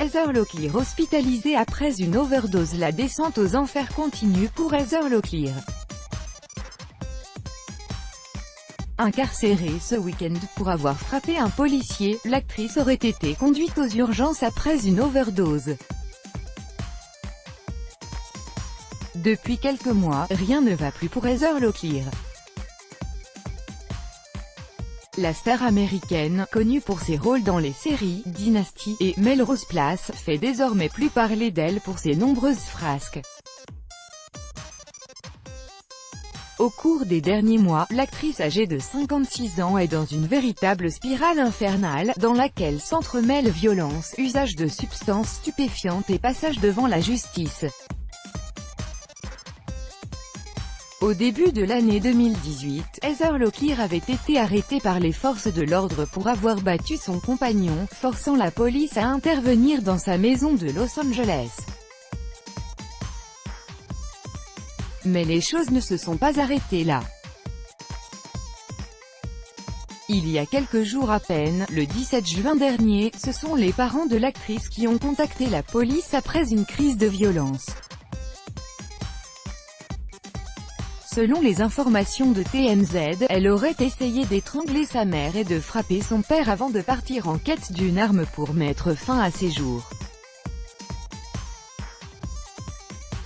Heather Locklear hospitalisée après une overdose. La descente aux enfers continue pour Heather Locklear. Incarcérée ce week-end pour avoir frappé un policier, l'actrice aurait été conduite aux urgences après une overdose. Depuis quelques mois, rien ne va plus pour Heather Locklear. La star américaine, connue pour ses rôles dans les séries Dynasty et Melrose Place, fait désormais plus parler d'elle pour ses nombreuses frasques. Au cours des derniers mois, l'actrice âgée de 56 ans est dans une véritable spirale infernale, dans laquelle s'entremêlent violence, usage de substances stupéfiantes et passage devant la justice. Au début de l'année 2018, Heather Locklear avait été arrêtée par les forces de l'ordre pour avoir battu son compagnon, forçant la police à intervenir dans sa maison de Los Angeles. Mais les choses ne se sont pas arrêtées là. Il y a quelques jours à peine, le 17 juin dernier, ce sont les parents de l'actrice qui ont contacté la police après une crise de violence. Selon les informations de TMZ, elle aurait essayé d'étrangler sa mère et de frapper son père avant de partir en quête d'une arme pour mettre fin à ses jours.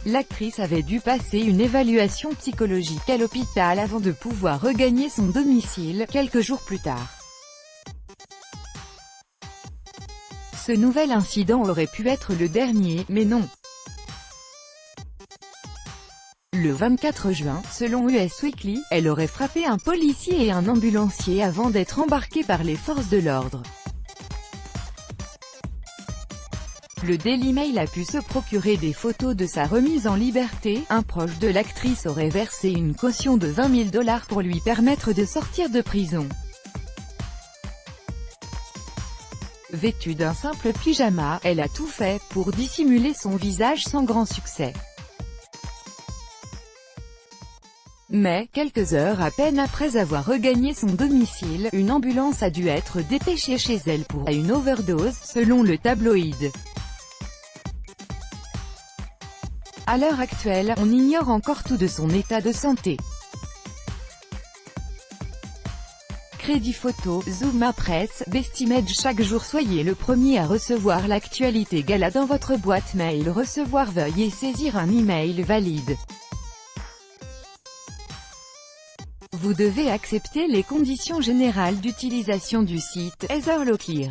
L'actrice avait dû passer une évaluation psychologique à l'hôpital avant de pouvoir regagner son domicile, quelques jours plus tard. Ce nouvel incident aurait pu être le dernier, mais non. Le 24 juin, selon US Weekly, elle aurait frappé un policier et un ambulancier avant d'être embarquée par les forces de l'ordre. Le Daily Mail a pu se procurer des photos de sa remise en liberté. Un proche de l'actrice aurait versé une caution de $20 000 pour lui permettre de sortir de prison. Vêtue d'un simple pyjama, elle a tout fait pour dissimuler son visage sans grand succès. Mais, quelques heures à peine après avoir regagné son domicile, une ambulance a dû être dépêchée chez elle pour une overdose, selon le tabloïd. À l'heure actuelle, on ignore encore tout de son état de santé. Crédit photo, Zoom Presse, Bestimage. Chaque jour soyez le premier à recevoir l'actualité gala dans votre boîte mail. Recevoir, veuillez saisir un email valide. Vous devez accepter les conditions générales d'utilisation du site Heather Locklear.